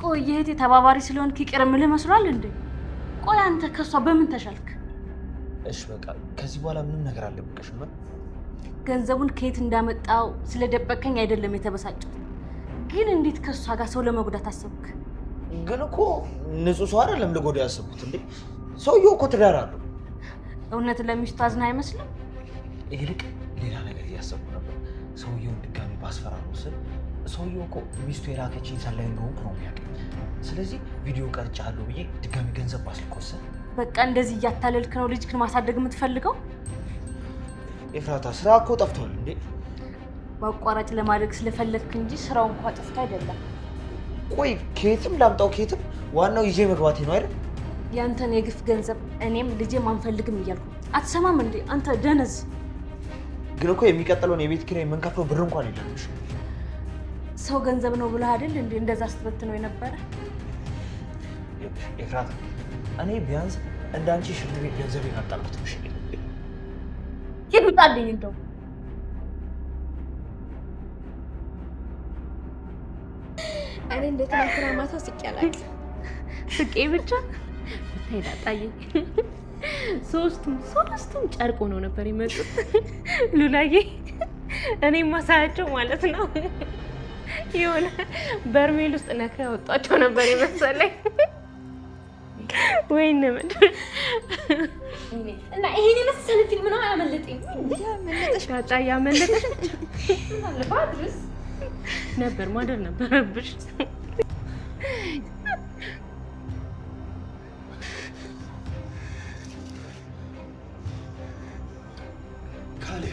ቆይ እህቴ ተባባሪ ስለሆንክ ይቅር ምልህ መስሏል እንዴ? ቆይ አንተ ከሷ በምን ተሻልክ? እሺ በቃ ከዚህ በኋላ ምንም ነገር አልደብቅሽም። ገንዘቡን ከየት እንዳመጣው ስለደበቀኝ አይደለም የተበሳጨው፣ ግን እንዴት ከሷ ጋር ሰው ለመጉዳት አሰብክ? ግን እኮ ንጹህ ሰው አይደለም ልጎዳ ያሰብኩት እንዴ። ሰውየው እኮ ትዳር አለው። እውነት ለሚስቱ አዝና አይመስልም? ይልቅ ሌላ ነገር እያሰብኩ ነበር። ሰውየውን ድጋሚ ባስፈራራው ስል ሰውየው እኮ ሚስቱ የላከችኝ ሰላይ እንደሆንኩ ነው የሚያውቀኝ። ስለዚህ ቪዲዮ ቀርጫለሁ ብዬ ድጋሚ ገንዘብ ባስልኮሰ። በቃ እንደዚህ እያታለልክ ነው ልጅክን ማሳደግ የምትፈልገው? ኤፍራታ ስራ እኮ ጠፍቷል እንዴ? በአቋራጭ ለማድረግ ስለፈለግክ እንጂ ስራው እንኳን ጠፍቶ አይደለም። ቆይ ከየትም ላምጣው ከየትም፣ ዋናው ይዤ መግባቴ ነው አይደል? ያንተን የግፍ ገንዘብ እኔም ልጄም አንፈልግም እያልኩ አትሰማም እንዴ አንተ ደነዝ? ግን እኮ የሚቀጥለውን የቤት ኪራይ የምንከፍለው ብር እንኳን የለምሽ። ሰው ገንዘብ ነው ብለህ አይደል እንዴ እንደዛ ስትበትነው የነበረ? ኤፍራታ እኔ ቢያንስ እንዳንቺ ሽርት ቤት ገንዘብ ያጣልኩት ምሽ ይሉጣልኝ እንደው እኔ እንደተናከራ ማታ ስቄያለሁ። ስቄ ብቻ ታይዳጣይ ሶስቱም ጨርቆ ነው ነበር የመጡት። ሉላዬ እኔ ማሳያቸው ማለት ነው የሆነ በርሜል ውስጥ ነካ ያወጣቸው ነበር የመሰለኝ። ወይኔ ምንድን እና ይሄን የመሰለ ፊልም ነው ያመለጠኝ። ያመለጠሽ ጋጣ ያመለጠሽ አለባድርስ ነበር ማደር ነበረብሽ። ካሌ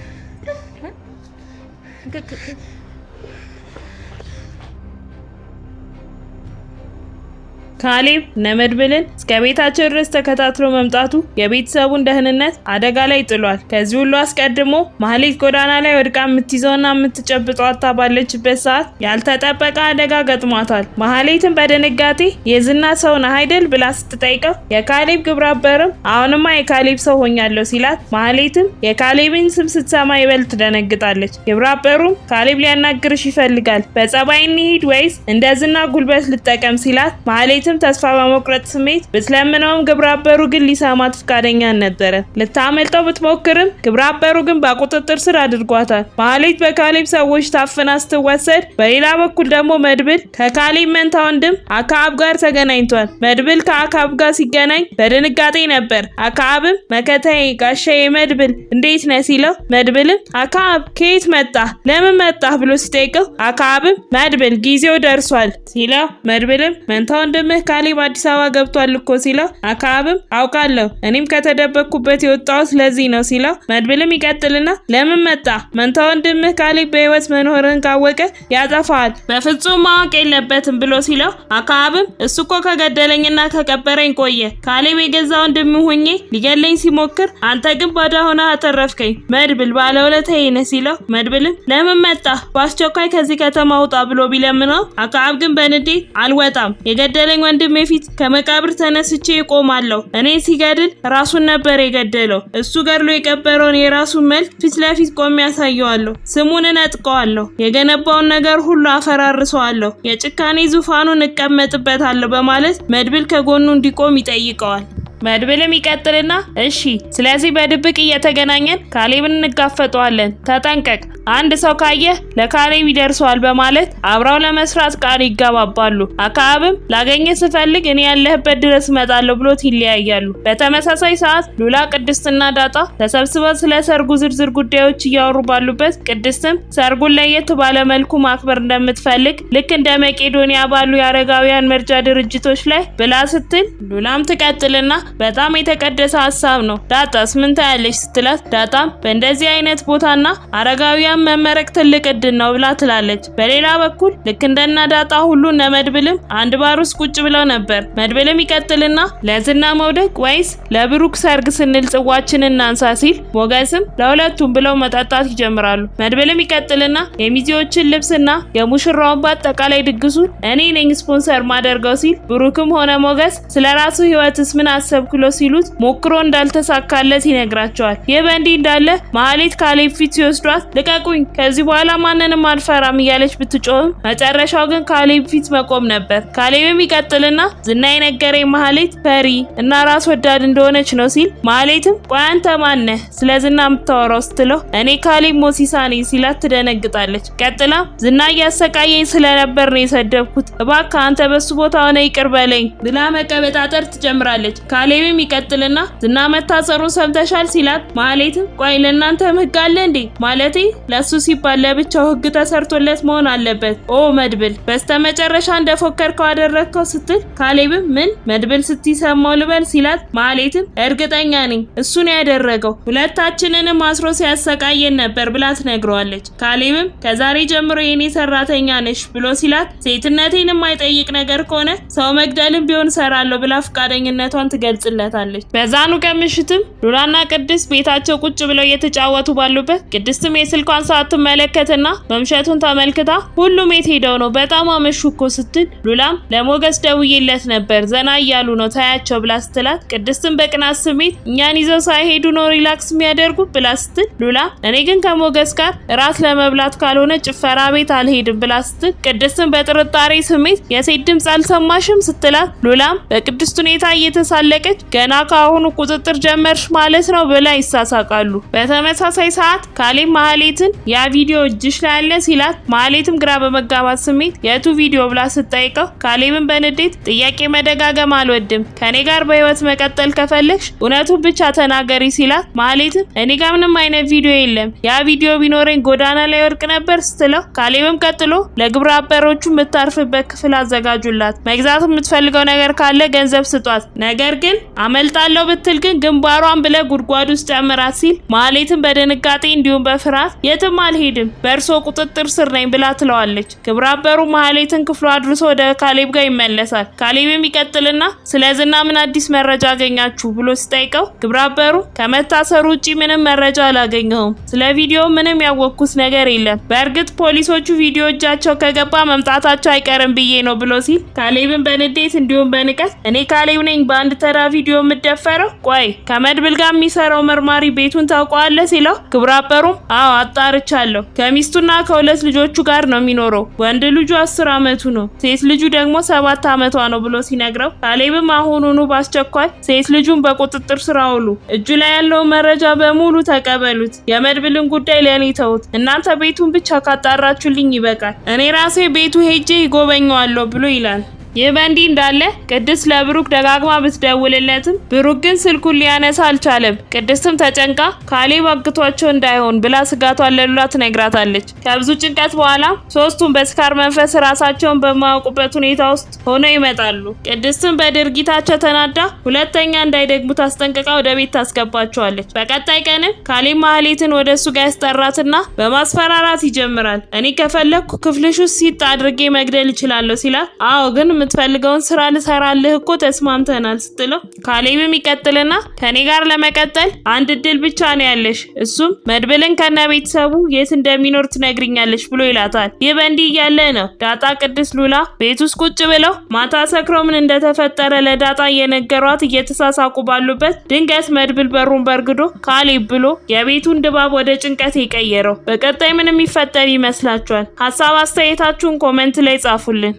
ካሌብ ነመድብልን እስከ ቤታቸው ድረስ ተከታትሎ መምጣቱ የቤተሰቡን ደህንነት አደጋ ላይ ጥሏል። ከዚህ ሁሉ አስቀድሞ ማህሌት ጎዳና ላይ ወድቃ የምትይዘውና የምትጨብጠው አጣ ባለችበት ሰዓት ያልተጠበቀ አደጋ ገጥሟታል። ማህሌትን በድንጋጤ የዝና ሰው ነህ አይደል ብላ ስትጠይቀው የካሌብ ግብረ አበርም አሁንማ የካሌብ ሰው ሆኛለሁ ሲላት፣ ማህሌትም የካሌብን ስም ስትሰማ ይበልጥ ትደነግጣለች። ግብረ አበሩም ካሌብ ሊያናግርሽ ይፈልጋል፣ በጸባይ እንሂድ ወይስ እንደ ዝና ጉልበት ልጠቀም ሲላት፣ ማህሌት ተስፋ በመቁረጥ ስሜት ብትለምነውም ግብረ አበሩ ግን ሊሰማት ፈቃደኛ ነበረ። ልታመልጠው ብትሞክርም ግብረ አበሩ ግን በቁጥጥር ስር አድርጓታል። ማህሌት በካሌብ ሰዎች ታፍና ስትወሰድ፣ በሌላ በኩል ደግሞ መድብል ከካሌብ መንታ ወንድም አክዓብ ጋር ተገናኝቷል። መድብል ከአክዓብ ጋር ሲገናኝ በድንጋጤ ነበር። አክዓብም መከታዬ ጋሻዬ መድብል እንዴት ነህ ሲለው፣ መድብልም አክዓብ ከየት መጣህ ለምን መጣህ ብሎ ሲጠይቀው፣ አክዓብም መድብል ጊዜው ደርሷል ሲለው፣ መድብልም መንታ ወንድም ካሌብ አዲስ አበባ ገብቷል እኮ ሲለው፣ አክዓብም አውቃለሁ እኔም ከተደበቅኩበት የወጣው ስለዚህ ነው ሲለው፣ መድብልም ይቀጥልና ለምን መጣ መንታ ወንድምህ ካሌብ በህይወት መኖርህን ካወቀ ያጠፋል በፍጹም ማወቅ የለበትም ብሎ ሲለው፣ አክዓብም እሱ እኮ ከገደለኝና ከቀበረኝ ቆየ። ካሌብ የገዛ ወንድም ሆኜ ሊገለኝ ሲሞክር አንተ ግን ባዳ ሆነህ አተረፍከኝ። መድብል ባለውለታዬ ነህ ሲለው፣ መድብልም ለምን መጣ በአስቸኳይ ከዚህ ከተማ ውጣ ብሎ ቢለምነው፣ አክዓብ ግን በንዴት አልወጣም የገደለኝ ወንድሜ ፊት ከመቃብር ተነስቼ እቆማለሁ። እኔ ሲገድል ራሱን ነበር የገደለው። እሱ ገድሎ የቀበረውን የራሱን መልክ ፊት ለፊት ቆሜ ያሳየዋለሁ። ስሙን እነጥቀዋለሁ። የገነባውን ነገር ሁሉ አፈራርሰዋለሁ። የጭካኔ ዙፋኑን እቀመጥበታለሁ በማለት መድብል ከጎኑ እንዲቆም ይጠይቀዋል። መድብልም ይቀጥልና እሺ ስለዚህ በድብቅ እየተገናኘን ካሌብን እንጋፈጠዋለን፣ ተጠንቀቅ፣ አንድ ሰው ካየህ ለካሌብ ይደርሰዋል በማለት አብረው ለመስራት ቃል ይገባባሉ። አክዓብም ላገኘህ ስፈልግ እኔ ያለህበት ድረስ እመጣለሁ ብሎት ይለያያሉ። በተመሳሳይ ሰዓት ሉላ፣ ቅድስትና ዳጣ ተሰብስበው ስለ ሰርጉ ዝርዝር ጉዳዮች እያወሩ ባሉበት ቅድስትም ሰርጉን ለየት ባለ መልኩ ማክበር እንደምትፈልግ ልክ እንደ መቄዶንያ ባሉ የአረጋውያን መርጃ ድርጅቶች ላይ ብላ ስትል፣ ሉላም ትቀጥልና በጣም የተቀደሰ ሀሳብ ነው፣ ዳጣስ ምን ታያለሽ ስትላት፣ ዳጣም በእንደዚህ አይነት ቦታና አረጋውያን መመረቅ ትልቅ እድል ነው ብላ ትላለች። በሌላ በኩል ልክ እንደና ዳጣ ሁሉ ነመድብልም አንድ ባር ውስጥ ቁጭ ብለው ነበር። መድብልም ይቀጥልና ለዝና መውደቅ ወይስ ለብሩክ ሰርግ ስንል ጽዋችንን እናንሳ ሲል፣ ሞገስም ለሁለቱም ብለው መጣጣት ይጀምራሉ። መድብልም ይቀጥልና የሚዜዎችን ልብስና የሙሽራውን በአጠቃላይ ድግሱን እኔ ነኝ ስፖንሰር ማደርገው ሲል፣ ብሩክም ሆነ ሞገስ ስለራሱ ህይወትስ ምን አሰብክሎ ሲሉት ሞክሮ እንዳልተሳካለት ይነግራቸዋል። ይህ በእንዲህ እንዳለ ማህሌት ካሌብ ፊት ሲወስዷት ልቀቅ ልቀቁኝ፣ ከዚህ በኋላ ማንንም አልፈራም እያለች ብትጮህም መጨረሻው ግን ካሌብ ፊት መቆም ነበር። ካሌብም ይቀጥልና ዝና የነገረኝ ማህሌት ፈሪ እና ራስ ወዳድ እንደሆነች ነው ሲል ማህሌትም ቆይ አንተ ማን ነህ ስለ ዝና የምታወራው ስትለው እኔ ካሌብ ሞሲሳ ነኝ ሲላት ትደነግጣለች። ቀጥላ ዝና እያሰቃየኝ ስለነበር ነው የሰደብኩት፣ እባክህ አንተ በሱ ቦታ ሆነ ይቅር በለኝ ብላ መቀበጣጠር ትጀምራለች። ካሌብም ይቀጥልና ዝና መታሰሩን ሰምተሻል ሲላት ማህሌትም ቆይ ለእናንተ ህግ አለ እንዴ? ማለቴ ለሱ ሲባል ለብቻው ህግ ተሰርቶለት መሆን አለበት። ኦ መድብል በስተመጨረሻ እንደፎከርከው አደረግከው ስትል ካሌብም ምን መድብል ስትሰማው ልበል ሲላት ማህሌትም እርግጠኛ ነኝ እሱ ነው ያደረገው፣ ሁለታችንንም አስሮ ሲያሰቃየን ነበር ብላ ትነግረዋለች። ካሌብም ከዛሬ ጀምሮ የኔ ሰራተኛ ነሽ ብሎ ሲላት ሴትነቴን የማይጠይቅ ነገር ከሆነ ሰው መግደልም ቢሆን ሰራለሁ ብላ ፈቃደኝነቷን ትገልጽለታለች። በዛኑ ቀን ምሽትም ሉላና ቅድስት ቤታቸው ቁጭ ብለው እየተጫወቱ ባሉበት ቅድስትም የስልኳን ሰዓት ትመለከትና መምሸቱን ተመልክታ ሁሉም የት ሄደው ነው በጣም አመሹ እኮ ስትል ሉላም ለሞገስ ደውዬለት ነበር ዘና እያሉ ነው ታያቸው ብላ ስትላት ቅድስትም በቅናት ስሜት እኛን ይዘው ሳይሄዱ ነው ሪላክስ የሚያደርጉ ብላ ስትል ሉላ እኔ ግን ከሞገስ ጋር እራት ለመብላት ካልሆነ ጭፈራ ቤት አልሄድም ብላ ስትል ቅድስትም በጥርጣሬ ስሜት የሴት ድምፅ አልሰማሽም ስትላት ሉላም በቅድስት ሁኔታ እየተሳለቀች ገና ካሁኑ ቁጥጥር ጀመርሽ ማለት ነው ብላ ይሳሳቃሉ። በተመሳሳይ ሰዓት ካሌብ ማህሌትን ያ ቪዲዮ እጅሽ ላይ አለ ሲላት ማህሌትም ግራ በመጋባት ስሜት የቱ ቪዲዮ ብላ ስትጠይቀው ካሌብን በንዴት ጥያቄ መደጋገም አልወድም፣ ከኔ ጋር በህይወት መቀጠል ከፈለግሽ እውነቱን ብቻ ተናገሪ ሲላት ማህሌትም እኔ ጋር ምንም አይነት ቪዲዮ የለም፣ ያ ቪዲዮ ቢኖረኝ ጎዳና ላይ ወድቅ ነበር ስትለው ካሌብም ቀጥሎ ለግብረ አበሮቹ የምታርፍበት ክፍል አዘጋጁላት፣ መግዛት የምትፈልገው ነገር ካለ ገንዘብ ስጧት፣ ነገር ግን አመልጣለሁ ብትል ግን ግንባሯን ብለ ጉድጓድ ውስጥ ጨምራት ሲል ማህሌትም በድንጋጤ እንዲሁም በፍርሃት የትም አልሄድም በእርሶ ቁጥጥር ስር ነኝ ብላ ትለዋለች። ግብረ አበሩ ማህሌትን ክፍሉ አድርሶ ወደ ካሌብ ጋር ይመለሳል። ካሌብም ይቀጥልና ስለ ዝና ምን አዲስ መረጃ አገኛችሁ ብሎ ሲጠይቀው ግብረ አበሩ ከመታሰሩ ውጪ ምንም መረጃ አላገኘሁም፣ ስለ ቪዲዮ ምንም ያወቅኩት ነገር የለም፣ በእርግጥ ፖሊሶቹ ቪዲዮ እጃቸው ከገባ መምጣታቸው አይቀርም ብዬ ነው ብሎ ሲል ካሌብን በንዴት እንዲሁም በንቀት እኔ ካሌብ ነኝ በአንድ ተራ ቪዲዮ የምደፈረው? ቆይ ከመድብል ጋር የሚሰራው መርማሪ ቤቱን ታውቀዋለህ ሲለው ግብረ አበሩም አዎ አጣርቻለሁ፣ ከሚስቱና ከሁለት ልጆቹ ጋር ነው የሚኖረው፣ ወንድ ልጁ 10 አመቱ ነው፣ ሴት ልጁ ደግሞ 7 አመቷ ነው ብሎ ሲነግረው ካሌብም አሁኑኑ በአስቸኳይ ሴት ልጁን በቁጥጥር ስር አውሉ፣ እጁ ላይ ያለው መረጃ በሙሉ ተቀበሉት፣ የመድብልን ጉዳይ ለኔ ተውት፣ እናንተ ቤቱን ብቻ ካጣራችሁልኝ ይበቃል፣ እኔ ራሴ ቤቱ ሄጄ ይጎበኘዋለሁ ብሎ ይላል። ይህ በእንዲህ እንዳለ ቅድስት ለብሩክ ደጋግማ ብትደውልለትም ብሩክ ግን ስልኩን ሊያነሳ አልቻለም። ቅድስትም ተጨንቃ ካሌብ አግቷቸው እንዳይሆን ብላ ስጋቷን ለሉላ ትነግራታለች። ከብዙ ጭንቀት በኋላ ሶስቱም በስካር መንፈስ ራሳቸውን በማያውቁበት ሁኔታ ውስጥ ሆነው ይመጣሉ። ቅድስትም በድርጊታቸው ተናዳ ሁለተኛ እንዳይደግሙ ታስጠንቅቃ ወደ ቤት ታስገባቸዋለች። በቀጣይ ቀንም ካሌብ ማህሌትን ወደ እሱ ጋር ያስጠራትና በማስፈራራት ይጀምራል። እኔ ከፈለኩ ክፍልሽ ውስጥ ሲጥ አድርጌ መግደል እችላለሁ ሲላት አዎ ግን የምትፈልገውን ስራ ልሰራልህ እኮ ተስማምተናል ስትለው ካሌብም ይቀጥልና ከኔ ጋር ለመቀጠል አንድ እድል ብቻ ነው ያለሽ፣ እሱም መድብልን ከነ ቤተሰቡ የት እንደሚኖር ትነግሪኛለሽ ብሎ ይላታል። ይህ በእንዲህ እያለ ነው ዳጣ ቅድስት ሉላ ቤት ውስጥ ቁጭ ብለው ማታ ሰክረው ምን እንደተፈጠረ ለዳጣ እየነገሯት እየተሳሳቁ ባሉበት ድንገት መድብል በሩን በርግዶ ካሌብ ብሎ የቤቱን ድባብ ወደ ጭንቀት የቀየረው። በቀጣይ ምን የሚፈጠር ይመስላችኋል? ሀሳብ አስተያየታችሁን ኮሜንት ላይ ጻፉልን።